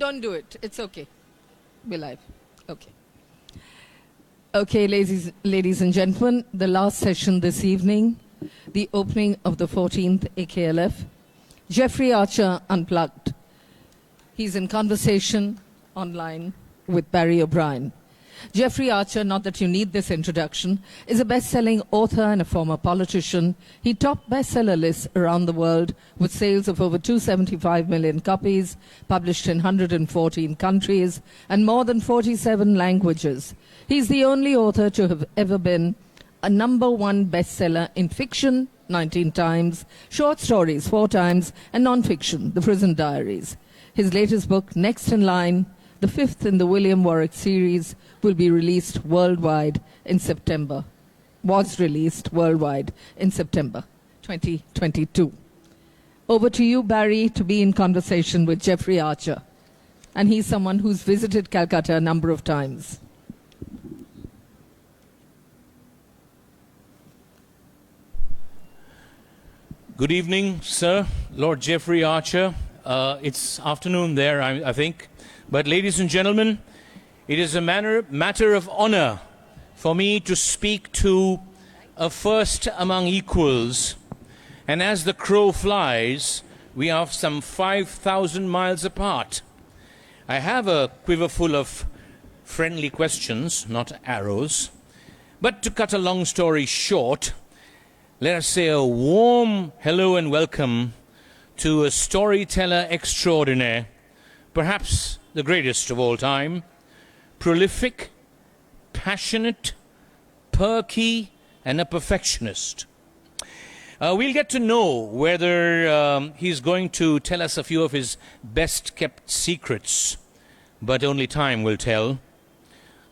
Don't do it. It's okay. We're live. Okay. Okay, ladies and gentlemen, the last session this evening, the opening of the 14th AKLF. Jeffery Archer Unplugged. He's in conversation online with Barry O'Brien. Jeffery Archer, not that you need this introduction, is a best-selling author and a former politician. He topped bestseller lists around the world with sales of over 275 million copies, published in 114 countries and more than 47 languages. He's the only author to have ever been a #1 bestseller in fiction 19 times, short stories 4 times, and non-fiction, The Prison Diaries. His latest book, Next in Line, the 5th in the William Warwick series, will be released worldwide in September. Was released worldwide in September 2022. Over to you, Barry, to be in conversation with Jeffery Archer. And he's someone who's visited Calcutta a number of times. Good evening, sir, Lord Jeffery Archer. It's afternoon there, I think. But ladies and gentlemen, it is a matter of honor for me to speak to a first among equals. And as the crow flies, we are some 5,000 miles apart. I have a quiver full of friendly questions, not arrows. But to cut a long story short, let us say a warm hello and welcome to a storyteller extraordinaire, perhaps the greatest of all time, prolific, passionate, perky, and a perfectionist. We'll get to know whether he's going to tell us a few of his best-kept secrets, but only time will tell.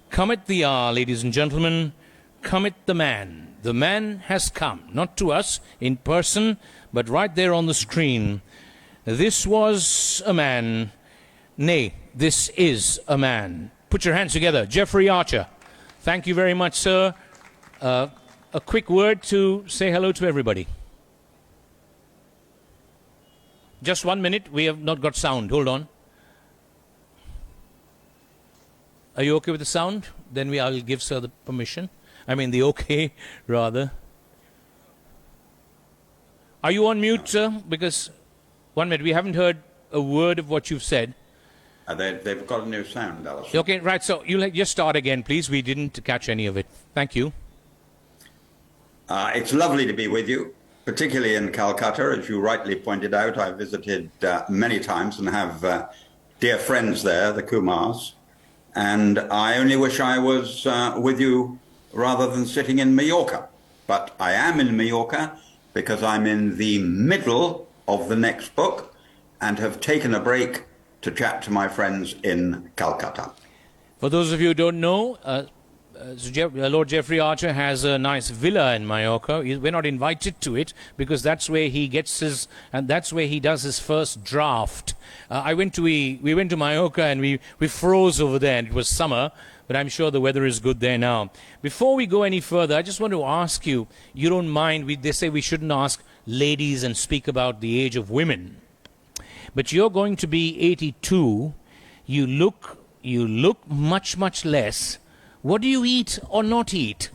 Cometh the hour, ladies and gentlemen, cometh the man. The man has come, not to us in person, but right there on the screen. This was a man. Nay, this is a man. Put your hands together. Jeffery Archer. Thank you very much, sir. A quick word to say hello to everybody. Just 1 minute. We have not got sound. Hold on. Are you okay with the sound? Then I'll give sir the permission. I mean the okay, rather. Are you on mute, sir? Because 1 minute. We haven't heard a word of what you've said. They've got a new sound, Alison. Okay, right. So you'll just start again, please. We didn't catch any of it. Thank you. It's lovely to be with you, particularly in Calcutta. As you rightly pointed out, I visited many times and have dear friends there, the Kumars. And I only wish I was with you rather than sitting in Mallorca. But I am in Mallorca because I'm in the middle of the next book and have taken a break to chat to my friends in Calcutta. For those of you who don't know, Lord Jeffery Archer has a nice villa in Mallorca. We're not invited to it because that's where he does his first draft. We went to Mallorca and we froze over there, and it was summer, but I'm sure the weather is good there now. Before we go any further, I just want to ask you don't mind, they say we shouldn't ask ladies and speak about the age of women. But you're going to be 82. You look much, much less. What do you eat or not eat?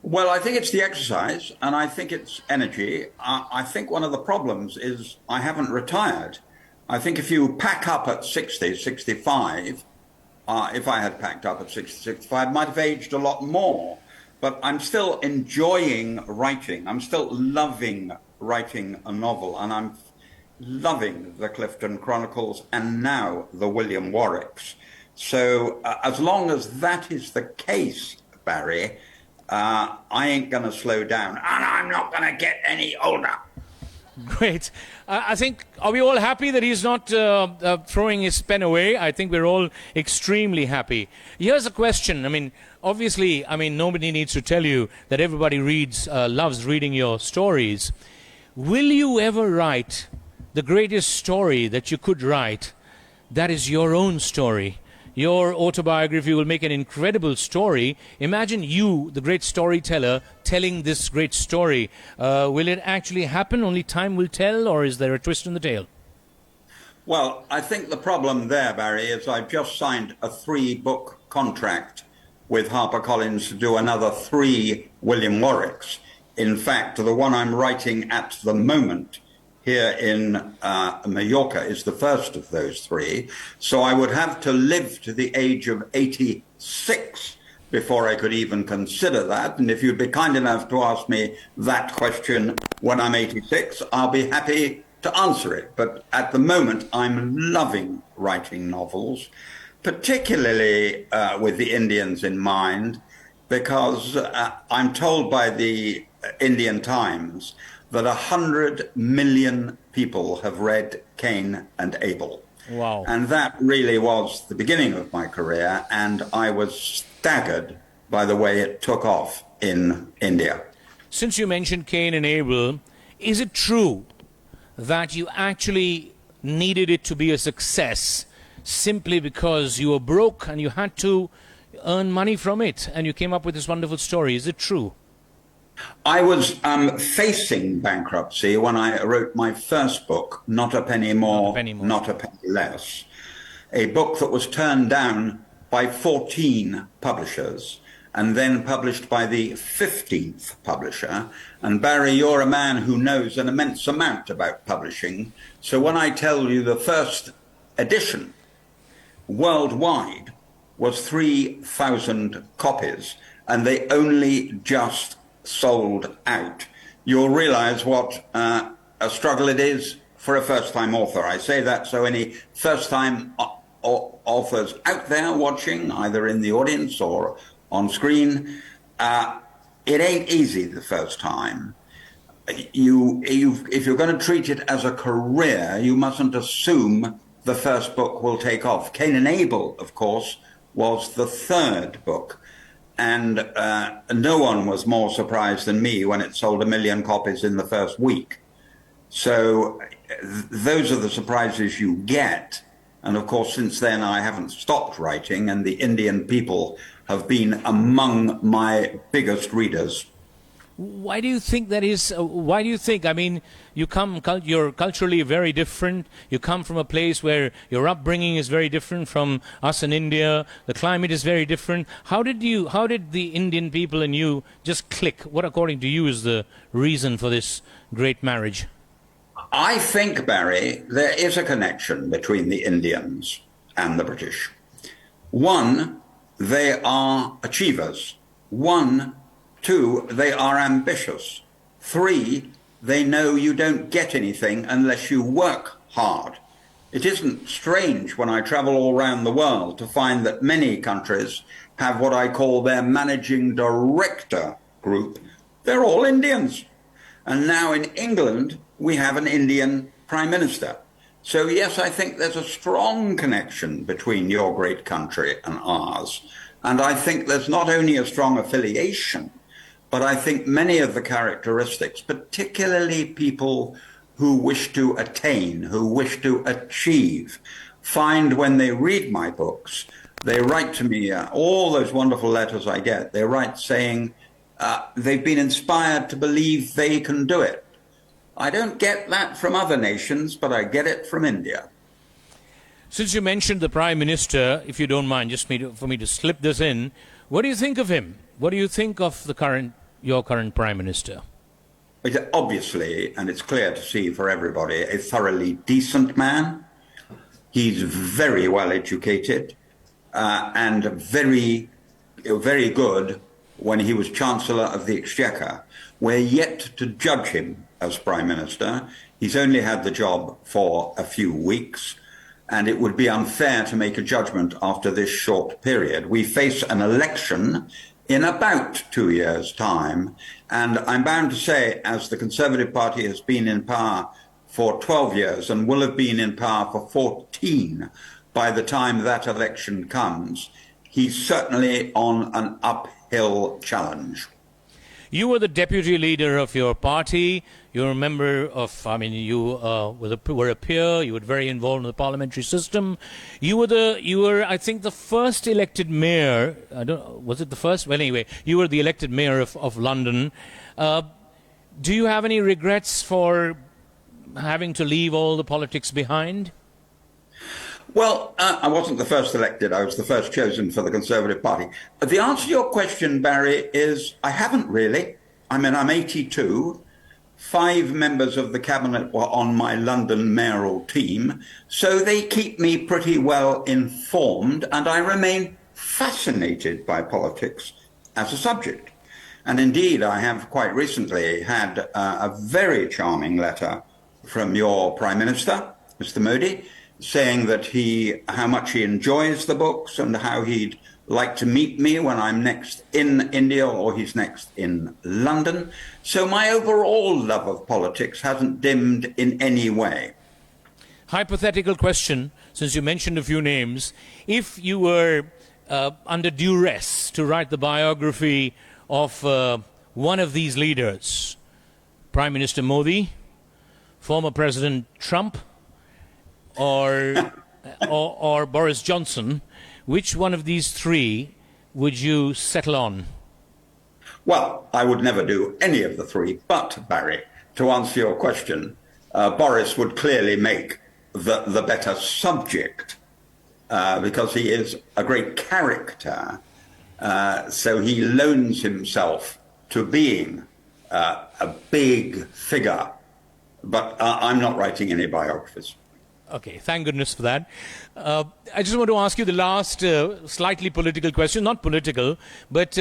Well, I think it's the exercise, and I think it's energy. I think one of the problems is I haven't retired. I think if you pack up at 60, 65, if I had packed up at 60, 65, I might have aged a lot more. But I'm still enjoying writing. I'm still loving writing a novel, and I'm loving the Clifton Chronicles and now the William Warwicks. So as long as that is the case, Barry, I ain't going to slow down, and I'm not going to get any older. Great. I think, are we all happy that he's not throwing his pen away? I think we're all extremely happy. Here's a question. I mean, obviously, nobody needs to tell you that everybody loves reading your stories. Will you ever write the greatest story that you could write that is your own story? Your autobiography will make an incredible story. Imagine you, the great storyteller, telling this great story. Will it actually happen? Only time will tell, or is there a twist in the tale? Well, I think the problem there, Barry, is I've just signed a 3-book contract with HarperCollins to do another 3 William Warwicks. In fact, the one I'm writing at the moment here in Mallorca is the first of those 3. So I would have to live to the age of 86 before I could even consider that. And if you'd be kind enough to ask me that question when I'm 86, I'll be happy to answer it. But at the moment, I'm loving writing novels, particularly with the Indians in mind, because I'm told by the Indian Times that 100 million people have read Cain and Abel. Wow. And that really was the beginning of my career, and I was staggered by the way it took off in India. Since you mentioned Cain and Abel, is it true that you actually needed it to be a success simply because you were broke and you had to earn money from it and you came up with this wonderful story? Is it true? I was facing bankruptcy when I wrote my first book, Not a Penny More, Not a Penny Less, a book that was turned down by 14 publishers and then published by the 15th publisher. And Barry, you're a man who knows an immense amount about publishing. So when I tell you the first edition worldwide was 3,000 copies and they only just sold out, you'll realize what a struggle it is for a first-time author. I say that so any first-time authors out there watching, either in the audience or on screen, it ain't easy the first time. If you're going to treat it as a career, you mustn't assume the first book will take off. Cain and Abel, of course, was the 3rd book. And no one was more surprised than me when it sold 1 million copies in the first week. So those are the surprises you get. And of course, since then, I haven't stopped writing, and the Indian people have been among my biggest readers. Why do you think that is? Why do you think? I mean, you're culturally very different. You come from a place where your upbringing is very different from us in India. The climate is very different. How did the Indian people and you just click? What, according to you, is the reason for this great marriage? I think, Barry, there is a connection between the Indians and the British. One, they are achievers. 2, they are ambitious. 3, they know you don't get anything unless you work hard. It isn't strange when I travel all around the world to find that many countries have what I call their managing director group. They're all Indians. And now in England, we have an Indian Prime Minister. So yes, I think there's a strong connection between your great country and ours. And I think there's not only a strong affiliation, but I think many of the characteristics, particularly people who wish to attain, who wish to achieve, find when they read my books, they write to me, all those wonderful letters I get, they write saying they've been inspired to believe they can do it. I don't get that from other nations, but I get it from India. Since you mentioned the Prime Minister, if you don't mind, just for me to slip this in, what do you think of him? What do you think of your current Prime Minister? Obviously, and it's clear to see for everybody, a thoroughly decent man. He's very well educated and very, very good when he was Chancellor of the Exchequer. We're yet to judge him as Prime Minister. He's only had the job for a few weeks, and it would be unfair to make a judgment after this short period. We face an election in about 2 years' time, and I'm bound to say, as the Conservative Party has been in power for 12 years and will have been in power for 14 by the time that election comes, he's certainly on an uphill challenge. You were the deputy leader of your party. You're a member of, you were a peer. You were very involved in the parliamentary system. You were, I think, the first elected mayor. Was it the first? Well, anyway, you were the elected mayor of London. Do you have any regrets for having to leave all the politics behind? Well, I wasn't the first elected. I was the first chosen for the Conservative Party. But the answer to your question, Barry, is I haven't really. I mean, I'm 82. 5 members of the cabinet were on my London mayoral team, so they keep me pretty well informed, and I remain fascinated by politics as a subject. And indeed, I have quite recently had a very charming letter from your Prime Minister, Mr. Modi, saying that how much he enjoys the books and how he'd like to meet me when I'm next in India or he's next in London. So my overall love of politics hasn't dimmed in any way. Hypothetical question, since you mentioned a few names. If you were under duress to write the biography of one of these leaders, Prime Minister Modi, former President Trump, or Boris Johnson, which one of these 3 would you settle on? Well, I would never do any of the 3, but, Barry, to answer your question, Boris would clearly make the better subject because he is a great character. So he loans himself to being a big figure. But I'm not writing any biographies. Okay, thank goodness for that. I just want to ask you the last slightly political question. Not political, but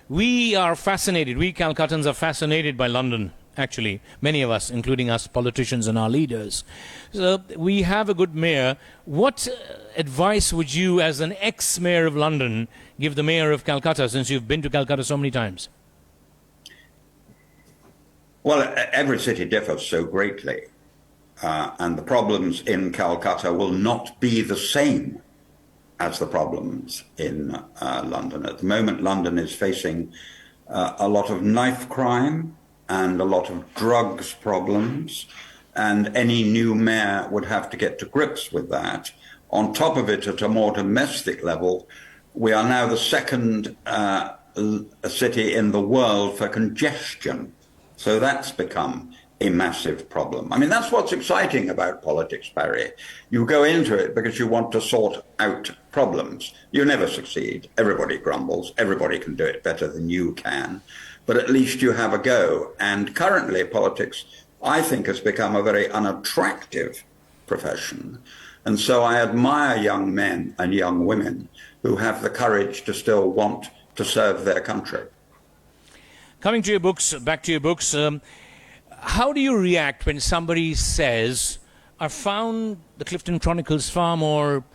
we are fascinated. We Calcuttans are fascinated by London, actually. Many of us, including us politicians and our leaders. So we have a good mayor. What advice would you, as an ex-mayor of London, give the mayor of Calcutta, since you've been to Calcutta so many times? Well, every city differs so greatly. And the problems in Calcutta will not be the same as the problems in London. At the moment, London is facing a lot of knife crime and a lot of drugs problems, and any new mayor would have to get to grips with that. On top of it, at a more domestic level, we are now the second city in the world for congestion. So that's become a massive problem. I mean, that's what's exciting about politics, Barry. You go into it because you want to sort out problems. You never succeed. Everybody grumbles. Everybody can do it better than you can. But at least you have a go. And currently, politics, I think, has become a very unattractive profession. And so I admire young men and young women who have the courage to still want to serve their country. Coming to your books, back to your books, how do you react when somebody says, I found the Clifton Chronicles far more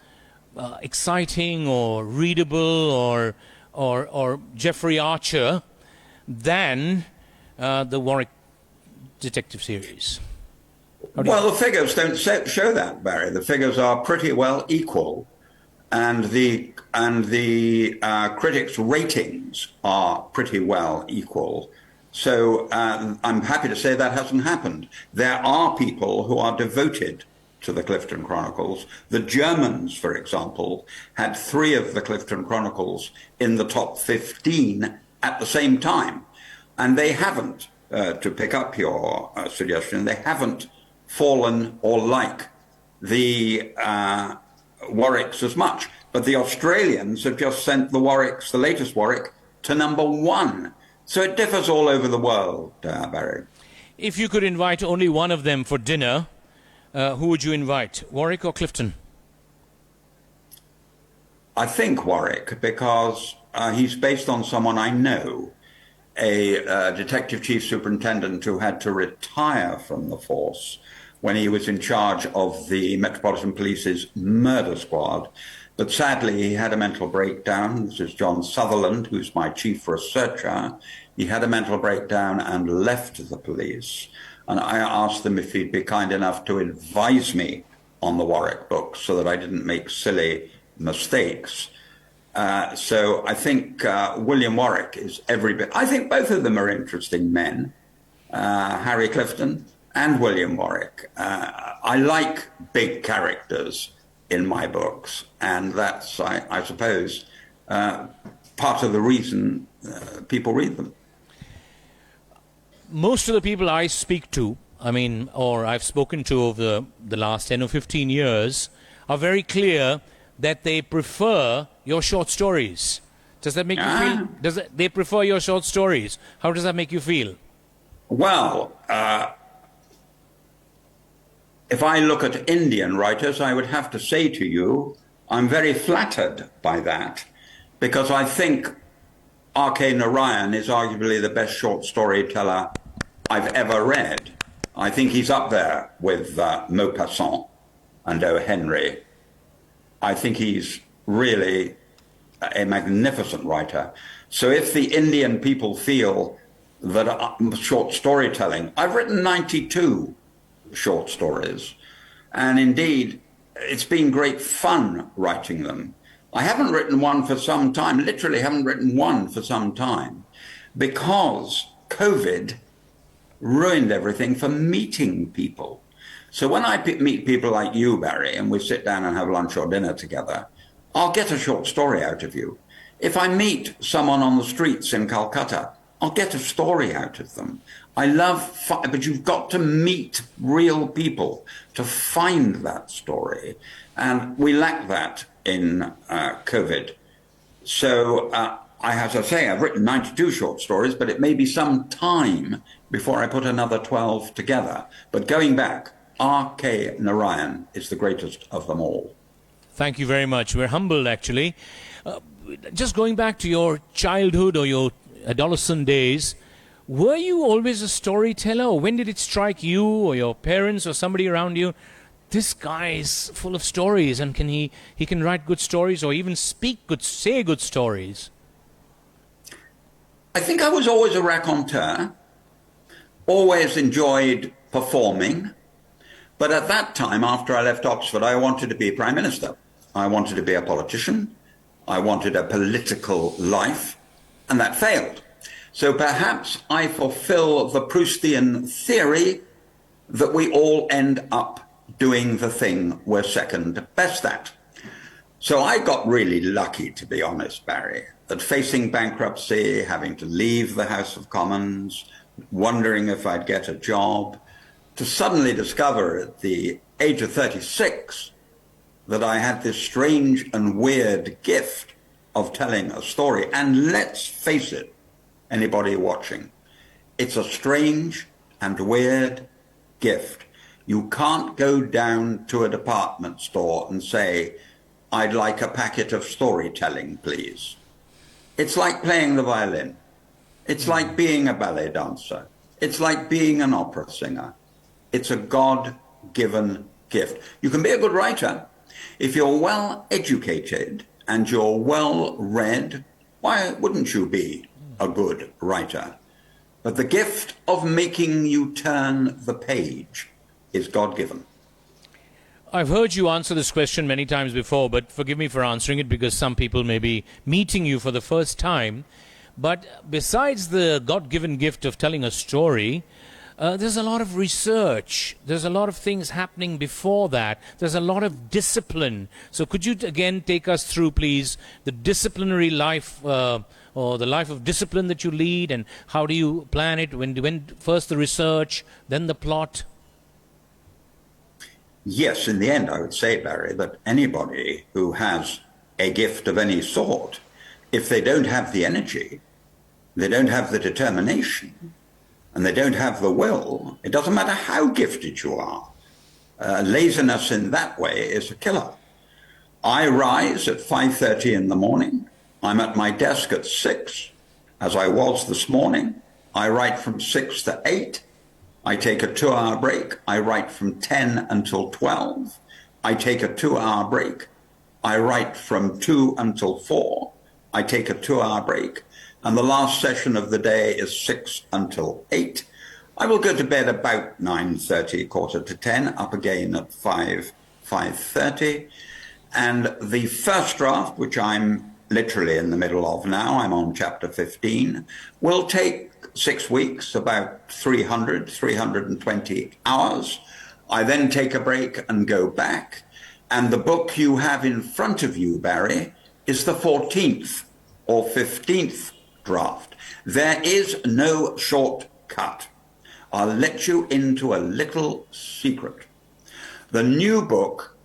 exciting or readable or Jeffery Archer than the Warwick detective series? Well, the figures don't show that, Barry. The figures are pretty well equal, and the critics' ratings are pretty well equal. So I'm happy to say that hasn't happened. There are people who are devoted to the Clifton Chronicles. The Germans, for example, had 3 of the Clifton Chronicles in the top 15 at the same time. And they haven't, to pick up your suggestion, they haven't fallen or like the Warwicks as much. But the Australians have just sent the Warwicks, the latest Warwick, to number 1. So it differs all over the world, Barry. If you could invite only one of them for dinner, who would you invite, Warwick or Clifton? I think Warwick, because he's based on someone I know, a detective chief superintendent who had to retire from the force when he was in charge of the Metropolitan Police's murder squad. But sadly, he had a mental breakdown. This is John Sutherland, who's my chief researcher. He had a mental breakdown and left the police. And I asked him if he'd be kind enough to advise me on the Warwick books so that I didn't make silly mistakes. So I think William Warwick is every bit. I think both of them are interesting men, Harry Clifton and William Warwick. I like big characters in my books, and that's, I suppose, part of the reason people read them. Most of the people I speak to, or I've spoken to over the last 10 or 15 years, are very clear that they prefer your short stories. Does that make you feel? They prefer your short stories? How does that make you feel? Well, if I look at Indian writers, I would have to say to you, I'm very flattered by that, because I think R.K. Narayan is arguably the best short storyteller I've ever read. I think he's up there with Maupassant and O. Henry. I think he's really a magnificent writer. So if the Indian people feel that short storytelling, I've written 92 short stories, and indeed, it's been great fun writing them. I haven't written one for some time, literally haven't written one for some time, because COVID ruined everything for meeting people. So when I meet people like you, Barry, and we sit down and have lunch or dinner together, I'll get a short story out of you. If I meet someone on the streets in Calcutta, I'll get a story out of them. I love, but you've got to meet real people to find that story. And we lack that in COVID. So as I say, I've written 92 short stories, but it may be some time before I put another 12 together. But going back, R.K. Narayan is the greatest of them all. Thank you very much. We're humbled, actually. Just going back to your childhood or your adolescent days, were you always a storyteller, or when did it strike you or your parents or somebody around you, this guy is full of stories, and he can write good stories or even say good stories? I think I was always a raconteur, always enjoyed performing, but at that time, after I left Oxford, I wanted to be Prime Minister. I wanted to be a politician. I wanted a political life, and that failed. So perhaps I fulfill the Proustian theory that we all end up doing the thing we're second best at. So I got really lucky, to be honest, Barry, at facing bankruptcy, having to leave the House of Commons, wondering if I'd get a job, to suddenly discover at the age of 36 that I had this strange and weird gift of telling a story. And let's face it, anybody watching, it's a strange and weird gift. You can't go down to a department store and say, I'd like a packet of storytelling, please. It's like playing the violin. It's like being a ballet dancer. It's like being an opera singer. It's a God-given gift. You can be a good writer. If you're well educated and you're well read, why wouldn't you be a good writer? But the gift of making you turn the page is God-given. I've heard you answer this question many times before, but forgive me for answering it because some people may be meeting you for the first time. But besides the God-given gift of telling a story, there's a lot of research. There's a lot of things happening before that. There's a lot of discipline. So could you again take us through, please, the disciplinary life or the life of discipline that you lead, and how do you plan it? When first the research, then the plot? Yes, in the end, I would say, Barry, that anybody who has a gift of any sort, if they don't have the energy, they don't have the determination, and they don't have the will, it doesn't matter how gifted you are. Laziness in that way is a killer. I rise at 5:30 in the morning. I'm at my desk at 6, as I was this morning. I write from 6 to 8. I take a 2-hour break. I write from 10 until 12. I take a 2-hour break. I write from 2 until 4. I take a 2-hour break. And the last session of the day is 6 until 8. I will go to bed about 9:30, quarter to 10, up again at 5:30. And the first draft, which I'm literally in the middle of now, I'm on chapter 15, will take 6 weeks, about 320 hours. I then take a break and go back. And the book you have in front of you, Barry, is the 14th or 15th draft. There is no shortcut. I'll let you into a little secret. The new book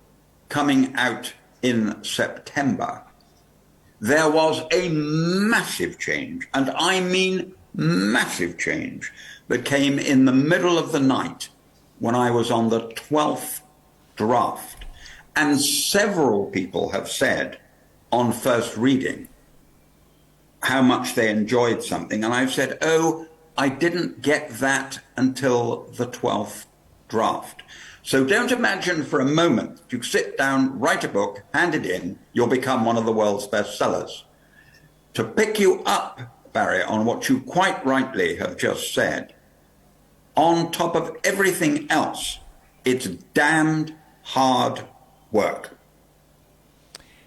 coming out in September, there was a massive change, and I mean massive change, that came in the middle of the night when I was on the 12th draft. And several people have said on first reading how much they enjoyed something. And I've said, oh, I didn't get that until the 12th draft. So don't imagine for a moment, you sit down, write a book, hand it in, you'll become one of the world's best sellers. To pick you up, Barry, on what you quite rightly have just said, on top of everything else, it's damned hard work.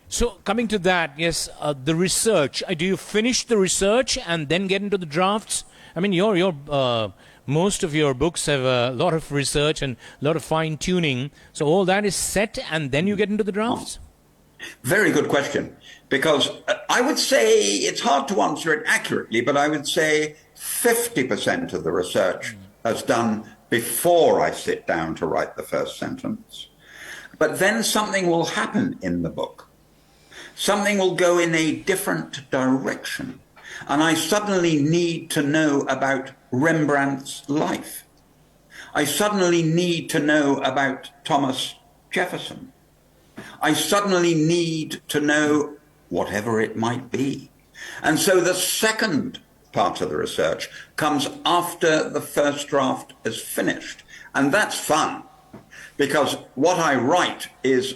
So coming to that, yes, the research. Do you finish the research and then get into the drafts? I mean, most of your books have a lot of research and a lot of fine tuning. So all that is set, and then you get into the drafts. Very good question, because I would say it's hard to answer it accurately, but I would say 50% of the research is done before I sit down to write the first sentence. But then something will happen in the book. Something will go in a different direction. And I suddenly need to know about Rembrandt's life. I suddenly need to know about Thomas Jefferson. I suddenly need to know whatever it might be. And so the second part of the research comes after the first draft is finished. And that's fun, because what I write is,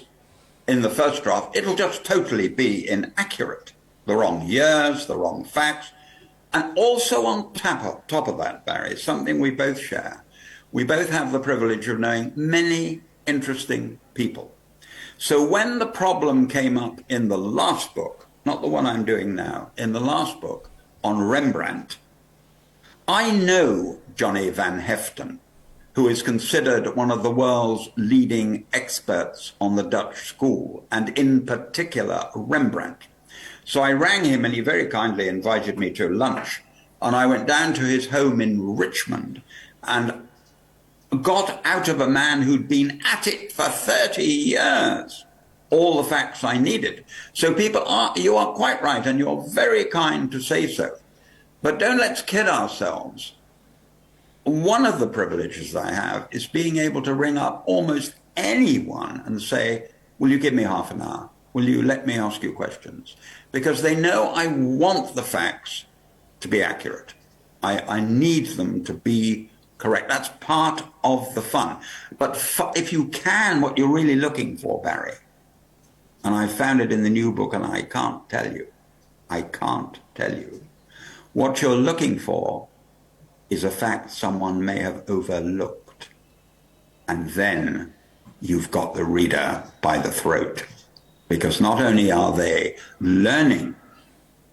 in the first draft, it'll just totally be inaccurate. The wrong years, the wrong facts. And also on top of that, Barry, something we both share. We both have the privilege of knowing many interesting people. So when the problem came up in the last book, not the one I'm doing now, in the last book on Rembrandt, I know Johnny Van Heften, who is considered one of the world's leading experts on the Dutch school, and in particular Rembrandt. So I rang him, and he very kindly invited me to lunch. And I went down to his home in Richmond and got out of a man who'd been at it for 30 years all the facts I needed. So you are quite right, and you're very kind to say so. But don't let's kid ourselves. One of the privileges I have is being able to ring up almost anyone and say, will you give me half an hour? Will you let me ask you questions? Because they know I want the facts to be accurate. I need them to be correct. That's part of the fun. But if you can, what you're really looking for, Barry, and I found it in the new book, and I can't tell you, what you're looking for is a fact someone may have overlooked. And then you've got the reader by the throat. Because not only are they learning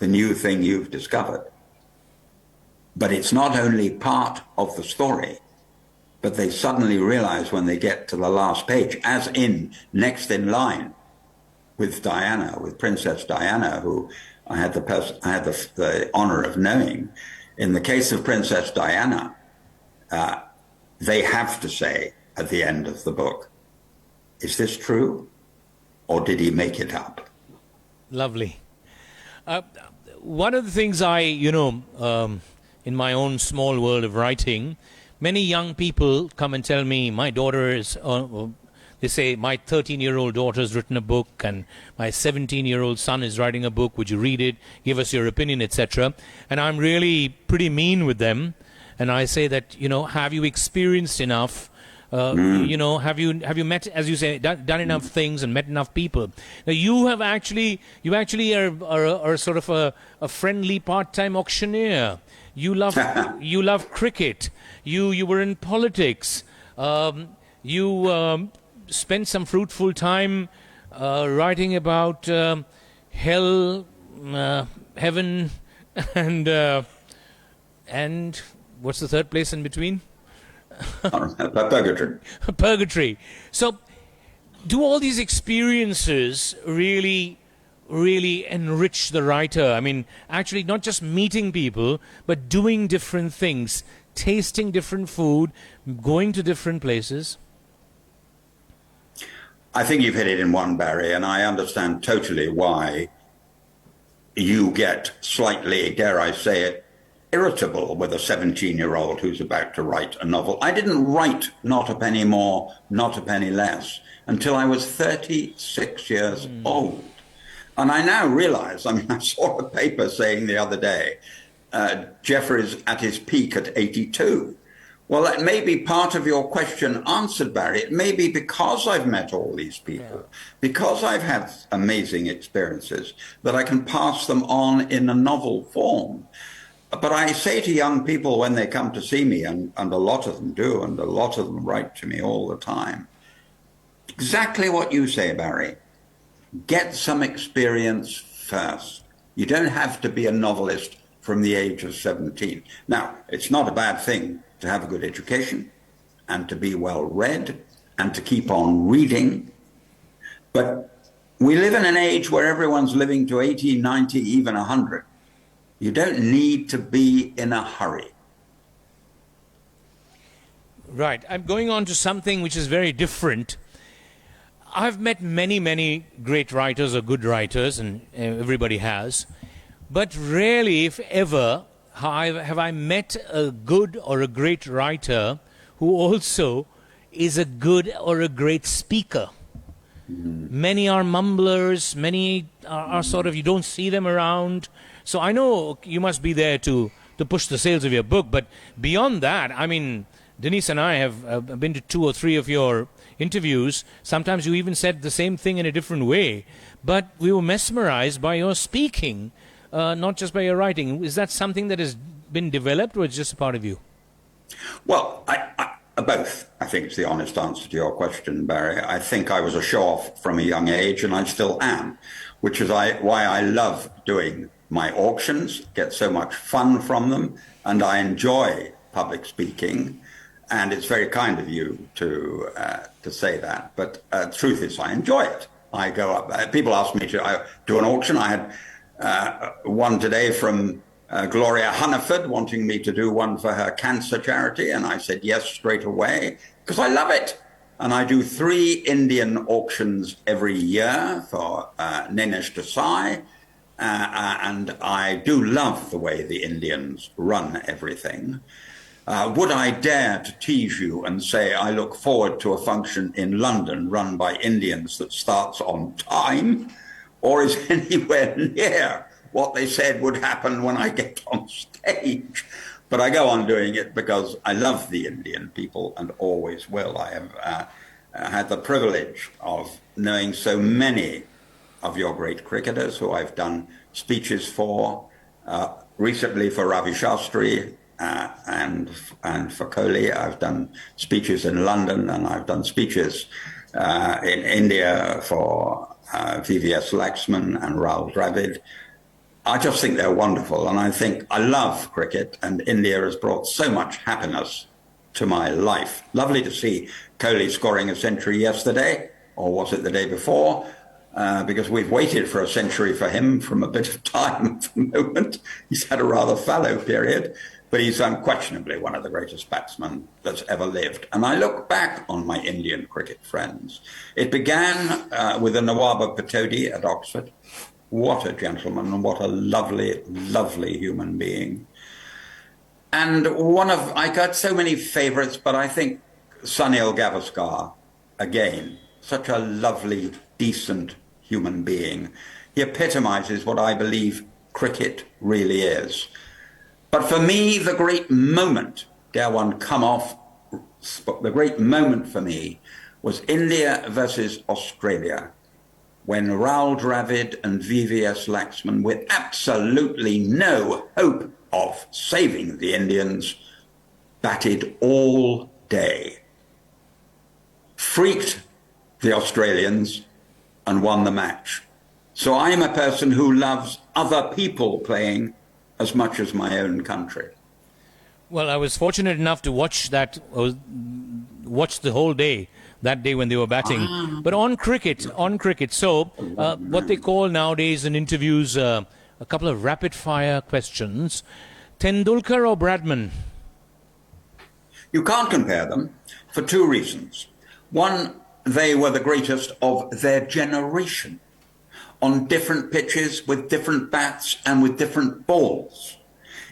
the new thing you've discovered, but it's not only part of the story, but they suddenly realize when they get to the last page, as in Next in Line with Diana, with Princess Diana, who I had the honor of knowing. In the case of Princess Diana, they have to say at the end of the book, is this true? Or did he make it up? Lovely. One of the things in my own small world of writing, many young people come and tell me, my daughter is, they say, my 13-year-old daughter has written a book, and my 17-year-old son is writing a book. Would you read it? Give us your opinion, etc. And I'm really pretty mean with them. And I say that, have you experienced enough? Have you met, as you say, done enough things and met enough people? Now you actually are sort of a friendly part-time auctioneer. You love cricket. You were in politics. You spent some fruitful time writing about hell, heaven, and what's the third place in between? Purgatory. Purgatory. So, do all these experiences really enrich the writer? I mean, actually, not just meeting people, but doing different things, tasting different food, going to different places. I think you've hit it in one, Barry, and I understand totally why you get slightly, dare I say it, irritable with a 17-year-old who's about to write a novel. I didn't write Not a Penny More, Not a Penny Less until I was 36 years old. And I now realize, I mean, I saw a paper saying the other day, Jeffrey's at his peak at 82. Well, that may be part of your question answered, Barry. It may be because I've met all these people, because I've had amazing experiences, that I can pass them on in a novel form. But I say to young people when they come to see me, and a lot of them do, and a lot of them write to me all the time, exactly what you say, Barry. Get some experience first. You don't have to be a novelist from the age of 17. Now, it's not a bad thing to have a good education and to be well read and to keep on reading. But we live in an age where everyone's living to 80, 90, even 100. You don't need to be in a hurry. Right. I'm going on to something which is very different. I've met many, many great writers or good writers, and everybody has. But rarely, if ever, have I met a good or a great writer who also is a good or a great speaker. Many are mumblers, many are sort of, you don't see them around. So I know you must be there to push the sales of your book, but beyond that, I mean, Denise and I have been to 2 or 3 of your interviews. Sometimes you even said the same thing in a different way, but we were mesmerized by your speaking, not just by your writing. Is that something that has been developed, or it's just a part of you? Well, both, I think, is the honest answer to your question, Barry. I think I was a show-off from a young age, and I still am, which is why I love doing my auctions, get so much fun from them, and I enjoy public speaking. And it's very kind of you to say that. But the truth is, I enjoy it. I go up. People ask me to do an auction. I had one today from Gloria Hunniford wanting me to do one for her cancer charity. And I said yes straight away because I love it. And I do 3 Indian auctions every year for Ninesh Desai. And I do love the way the Indians run everything. Would I dare to tease you and say I look forward to a function in London run by Indians that starts on time, or is anywhere near what they said would happen when I get on stage? But I go on doing it because I love the Indian people and always will. I have had the privilege of knowing so many of your great cricketers who I've done speeches for, recently for Ravi Shastri, and for Kohli. I've done speeches in London, and I've done speeches in India for VVS Laxman and Rahul Dravid. I just think they're wonderful, and I think I love cricket, and India has brought so much happiness to my life. Lovely to see Kohli scoring a century yesterday, or was it the day before? Because we've waited for a century for him from a bit of time at the moment. He's had a rather fallow period, but he's unquestionably one of the greatest batsmen that's ever lived. And I look back on my Indian cricket friends. It began with the Nawab of Patodi at Oxford. What a gentleman and what a lovely, lovely human being. And I got so many favorites, but I think Sunil Gavaskar, again, such a lovely, decent human being. He epitomizes what I believe cricket really is. But for me, the great moment, dare one come off, the great moment for me was India versus Australia, when Rahul Dravid and VVS Laxman, with absolutely no hope of saving the Indians, batted all day, freaked the Australians, and won the match. So I'm a person who loves other people playing as much as my own country. Well, I was fortunate enough to watch watch the whole day, that day when they were batting. But on cricket, so what they call nowadays in interviews, a couple of rapid-fire questions. Tendulkar or Bradman? You can't compare them for 2 reasons. One, they were the greatest of their generation, on different pitches, with different bats and with different balls.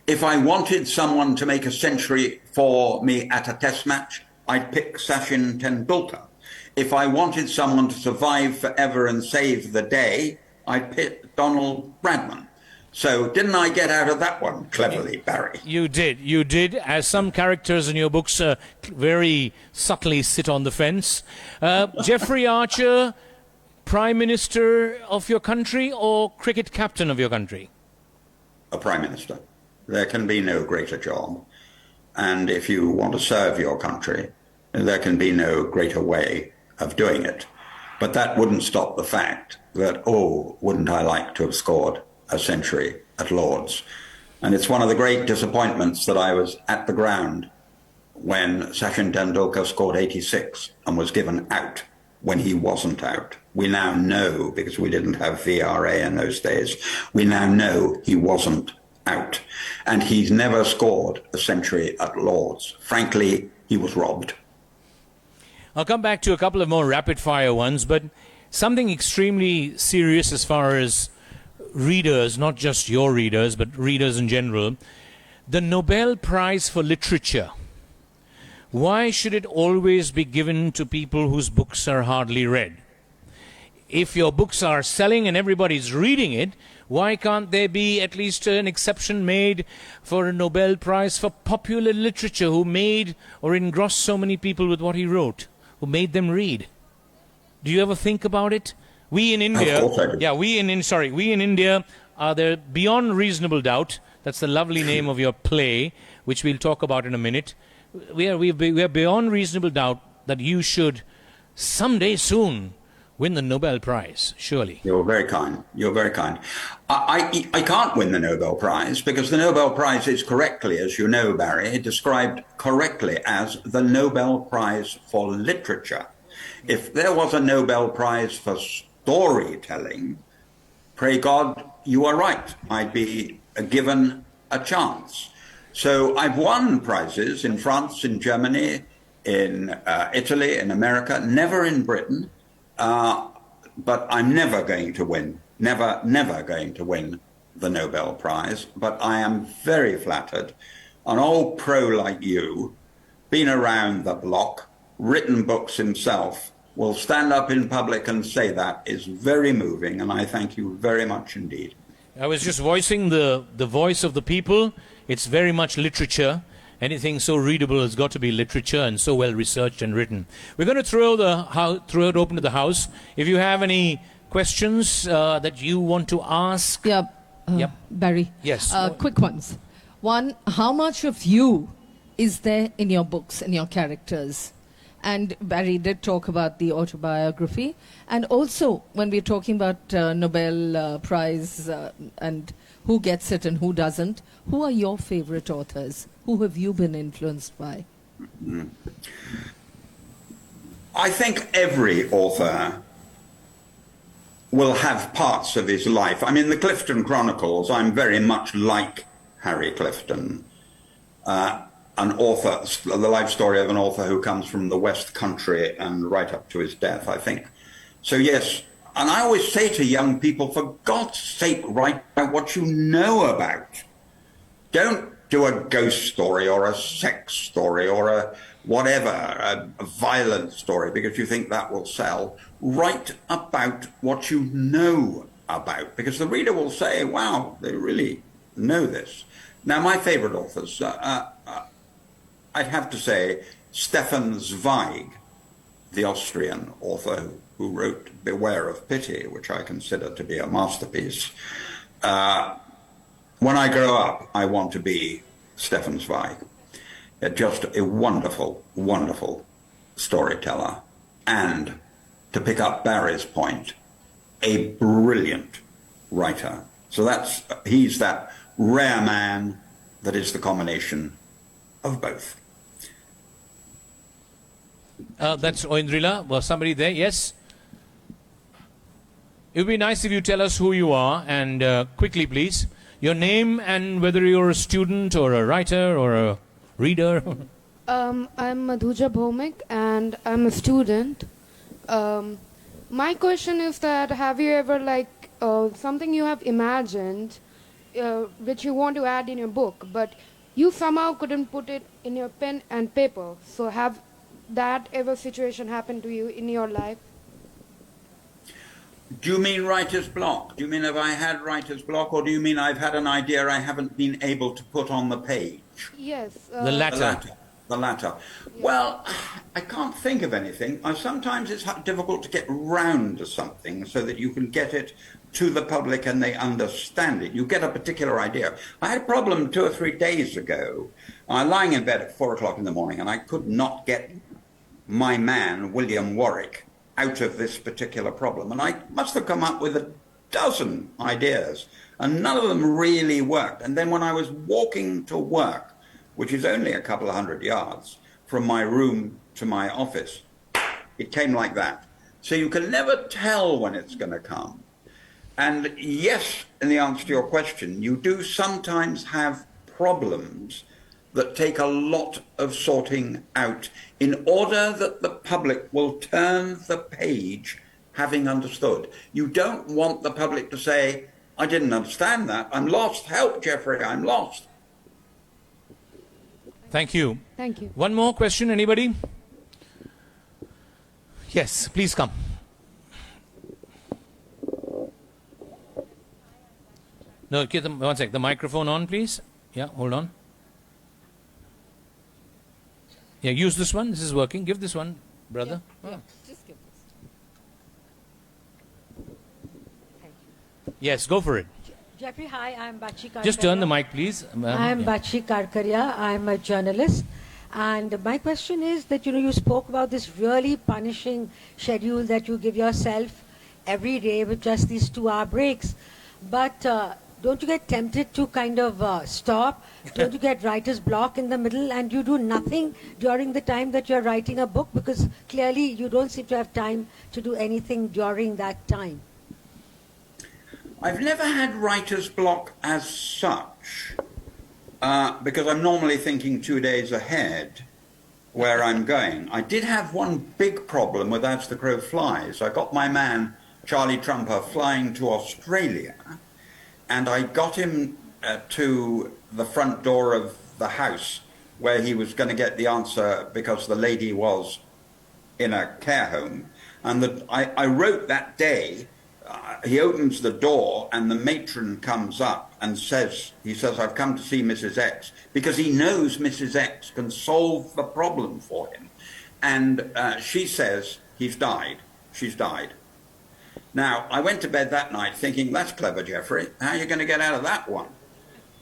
If I wanted someone to make a century for me at a test match, I'd pick Sachin Tendulkar. If I wanted someone to survive forever and save the day, I'd pick Donald Bradman. So didn't I get out of that one cleverly, Barry? You did, as some characters in your books very subtly sit on the fence. Jeffrey Archer, Prime Minister of your country or cricket captain of your country? A Prime Minister. There can be no greater job. And if you want to serve your country, there can be no greater way of doing it. But that wouldn't stop the fact that, oh, wouldn't I like to have scored a century at Lord's. And it's one of the great disappointments that I was at the ground when Sachin Tendulkar scored 86 and was given out when he wasn't out. We now know, because we didn't have VRA in those days, we now know he wasn't out. And he's never scored a century at Lord's. Frankly, he was robbed. I'll come back to a couple of more rapid-fire ones, but something extremely serious as far as readers, not just your readers, but readers in general. The Nobel Prize for Literature. Why should it always be given to people whose books are hardly read? If your books are selling and everybody's reading it, why can't there be at least an exception made for a Nobel Prize for popular literature, who made or engrossed so many people with what he wrote, who made them read? Do you ever think about it? We in India, we in India are there beyond reasonable doubt. That's the lovely name of your play, which we'll talk about in a minute. We are beyond reasonable doubt that you should someday soon win the Nobel Prize, surely. You're very kind. You're very kind. I can't win the Nobel Prize because the Nobel Prize is correctly, as you know, Barry, described correctly as the Nobel Prize for Literature. If there was a Nobel Prize for storytelling, pray God, you are right. I'd be given a chance. So I've won prizes in France, in Germany, in Italy, in America, never in Britain. But I'm never going to win, never going to win the Nobel Prize. But I am very flattered. An old pro like you, been around the block, written books himself, will stand up in public and say that is very moving, and I thank you very much indeed. I was just voicing the voice of the people. It's very much literature. Anything so readable has got to be literature, and so well researched and written. We're going to throw it open to the house. If you have any questions that you want to ask. Barry. Yes. Quick ones. One, how much of you is there in your books and your characters? And Barry did talk about the autobiography. And also, when we're talking about Nobel Prize and who gets it and who doesn't, who are your favorite authors? Who have you been influenced by? I think every author will have parts of his life. I mean, the Clifton Chronicles, I'm very much like Harry Clifton. An author, the life story of an author who comes from the West Country and right up to his death, I think. So yes, and I always say to young people, for God's sake, write about what you know about. Don't do a ghost story or a sex story or a whatever, a violent story, because you think that will sell. Write about what you know about, because the reader will say, wow, they really know this. Now, my favorite authors, I'd have to say Stefan Zweig, the Austrian author who wrote Beware of Pity, which I consider to be a masterpiece. When I grow up, I want to be Stefan Zweig. Just a wonderful, wonderful storyteller. And, to pick up Barry's point, a brilliant writer. So he's that rare man that is the combination of both. That's Oindrila. Was somebody there? Yes? It would be nice if you tell us who you are, and quickly, please. Your name and whether you're a student or a writer or a reader. I'm Madhuja Bhomik, and I'm a student. My question is that have you ever something you have imagined which you want to add in your book, but you somehow couldn't put it in your pen and paper? So have that ever situation happened to you in your life? Do you mean writer's block? Do you mean have I had writer's block, or do you mean I've had an idea I haven't been able to put on the page? Yes. The latter. The latter. Yeah. Well, I can't think of anything. Sometimes it's difficult to get round to something so that you can get it to the public and they understand it. You get a particular idea. I had a problem 2 or 3 days ago. I'm lying in bed at 4 o'clock in the morning and I could not get my man, William Warwick, out of this particular problem. And I must have come up with a dozen ideas and none of them really worked. And then when I was walking to work, which is only a couple of 100 yards from my room to my office, it came like that. So you can never tell when it's going to come. And yes, in the answer to your question, you do sometimes have problems that take a lot of sorting out in order that the public will turn the page having understood. You don't want the public to say, I didn't understand that. I'm lost. Help, Jeffrey, I'm lost. Thank you. Thank you. One more question, anybody? Yes, please come. No, get them, one sec. The microphone on, please. Yeah, hold on. Yeah, use this one. This is working. Give this one, brother. Yeah, Oh. just give this. Yes, go for it. Jeffrey, hi, I'm Bachi Karkaria. Just turn the mic, please. I'm Yeah. Bachi Karkaria. I'm a journalist. And my question is that, you spoke about this really punishing schedule that you give yourself every day with just these 2-hour breaks. But don't you get tempted to kind of stop? Don't you get writer's block in the middle and you do nothing during the time that you're writing a book? Because clearly you don't seem to have time to do anything during that time. I've never had writer's block as such, because I'm normally thinking 2 days ahead where I'm going. I did have one big problem with As the Crow Flies. I got my man, Charlie Trumper, flying to Australia, and I got him to the front door of the house where he was going to get the answer because the lady was in a care home. And I wrote that day, he opens the door and the matron comes up and says, I've come to see Mrs. X, because he knows Mrs. X can solve the problem for him. And she says, he's died. She's died. Now, I went to bed that night thinking, that's clever, Jeffrey. How are you going to get out of that one?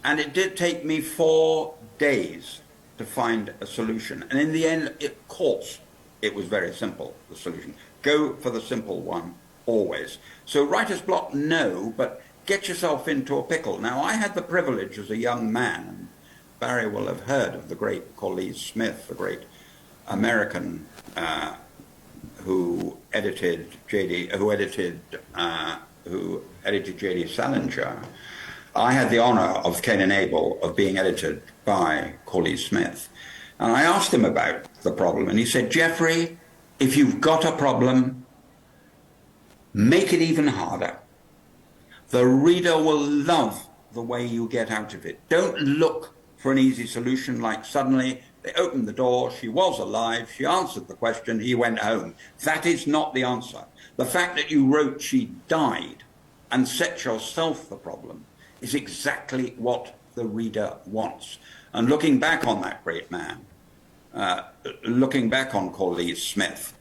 And it did take me 4 days to find a solution. And in the end, of course, it was very simple, the solution. Go for the simple one, always. So writer's block, no, but get yourself into a pickle. Now, I had the privilege as a young man, and Barry will have heard of the great Colleen Smith, the great American who edited J.D. Salinger. I had the honor of Cain and Abel of being edited by Colleen Smith. And I asked him about the problem, and he said, Jeffrey, if you've got a problem, make it even harder. The reader will love the way you get out of it. Don't look for an easy solution like suddenly they opened the door, she was alive, she answered the question, he went home. That is not the answer. The fact that you wrote she died and set yourself the problem is exactly what the reader wants. And looking back on that great man, looking back on Colleen Smith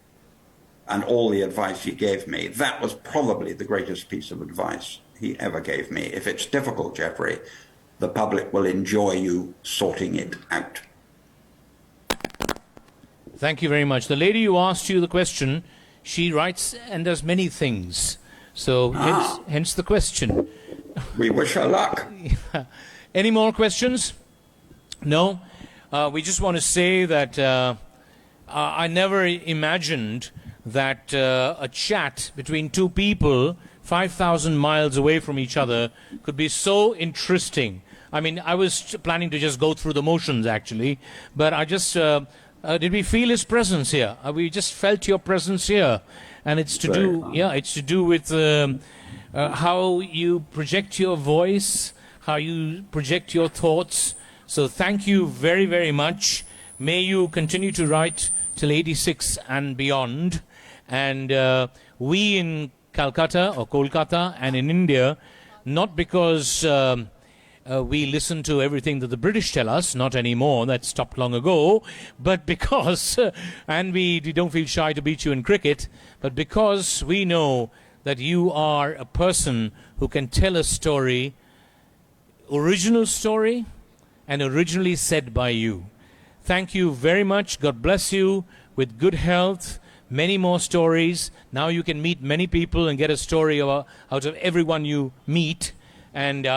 and all the advice he gave me, that was probably the greatest piece of advice he ever gave me. If it's difficult, Jeffrey, the public will enjoy you sorting it out. Thank you very much. The lady who asked you the question, she writes and does many things. So hence the question. We wish her luck. Any more questions? No? We just want to say that I never imagined that a chat between two people 5,000 miles away from each other could be so interesting. I mean, I was planning to just go through the motions, actually, but I just Did we feel his presence here? We just felt your presence here, and it's to it's to do with how you project your voice, how you project your thoughts. So thank you very, very much. May you continue to write till 86 and beyond. And we in Calcutta or Kolkata and in India, not because we listen to everything that the British tell us, not anymore, that stopped long ago, but because, and we don't feel shy to beat you in cricket, but because we know that you are a person who can tell a story, original story, and originally said by you. Thank you very much. God bless you with good health, many more stories. Now you can meet many people and get a story out of everyone you meet. And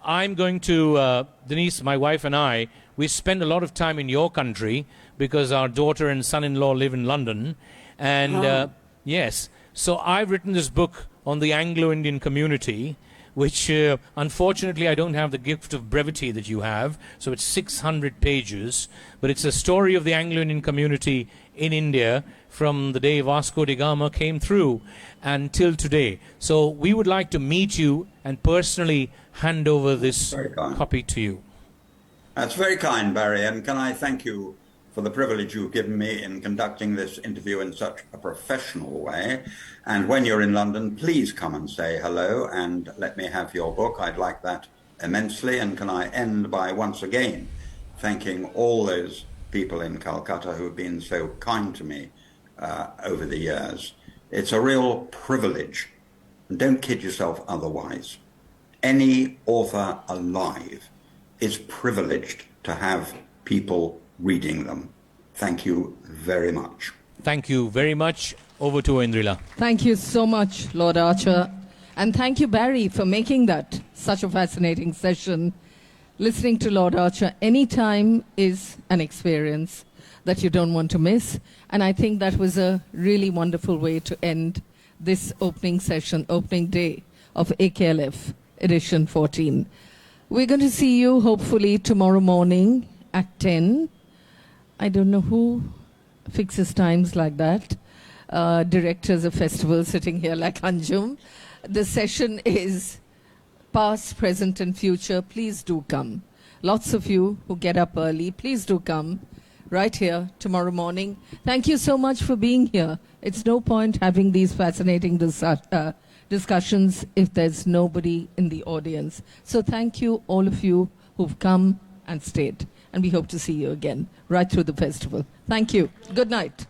I'm going to, Denise, my wife and I, we spend a lot of time in your country because our daughter and son-in-law live in London. And yes, so I've written this book on the Anglo-Indian community, which unfortunately I don't have the gift of brevity that you have. So it's 600 pages, but it's a story of the Anglo-Indian community in India from the day Vasco da Gama came through until today. So we would like to meet you and personally hand over this copy to you. That's very kind, Barry, and can I thank you for the privilege you've given me in conducting this interview in such a professional way. And when you're in London, please come and say hello and let me have your book. I'd like that immensely. And can I end by once again thanking all those people in Calcutta who have been so kind to me over the years. It's a real privilege. And don't kid yourself otherwise. Any author alive is privileged to have people reading them. Thank you very much. Thank you very much. Over to Indrila. Thank you so much, Lord Archer. And thank you, Barry, for making that such a fascinating session. Listening to Lord Archer anytime is an experience that you don't want to miss. And I think that was a really wonderful way to end this opening session, opening day of AKLF edition 14. We're going to see you hopefully tomorrow morning at 10. I don't know who fixes times like that. Directors of festivals sitting here like Anjum. The session is past, present and future. Please do come. Lots of you who get up early, please do come right here tomorrow morning. Thank you so much for being here. It's no point having these fascinating discussions if there's nobody in the audience. So thank you, all of you who've come and stayed. And we hope to see you again right through the festival. Thank you. Good night.